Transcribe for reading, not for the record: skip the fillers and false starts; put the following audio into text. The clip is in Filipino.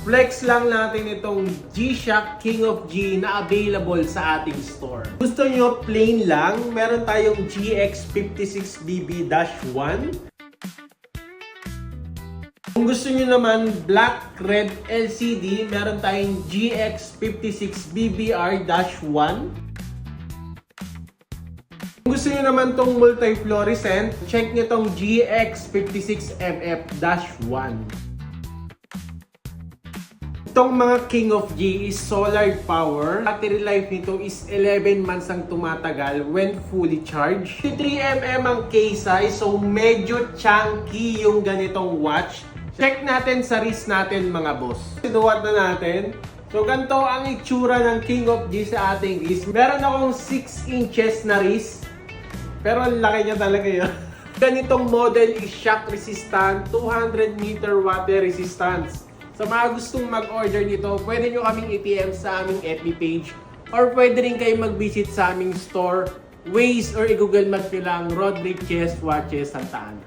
flex lang natin itong G-Shock King of G na available sa ating store. Gusto nyo plain lang, meron tayong GX56BB-1. Kung gusto nyo naman black, red, LCD, meron tayong GX56BBR-1. Kung gusto nyo naman tong multi-fluorescent, check nyo tong GX56MF-1. Itong mga King of G is solar power. Battery life nito is 11 months ang tumatagal when fully charged. 3mm ang case size, so medyo chunky yung ganitong watch. Check natin sa wrist natin mga boss. Sinuwat na natin. So ganito ang itsura ng King of G sa ating wrist. Meron akong 6 inches na wrist. Pero ang laki niya talaga yun. Ganitong model is shock resistant, 200 meter water resistance. Sa mga gustong mag-order nito, pwede nyo kaming i-PM sa aming FB page or pwede rin kayo mag-visit sa aming store, Waze or i-Google Map nyo lang Rodriguez Watches Santa Ana.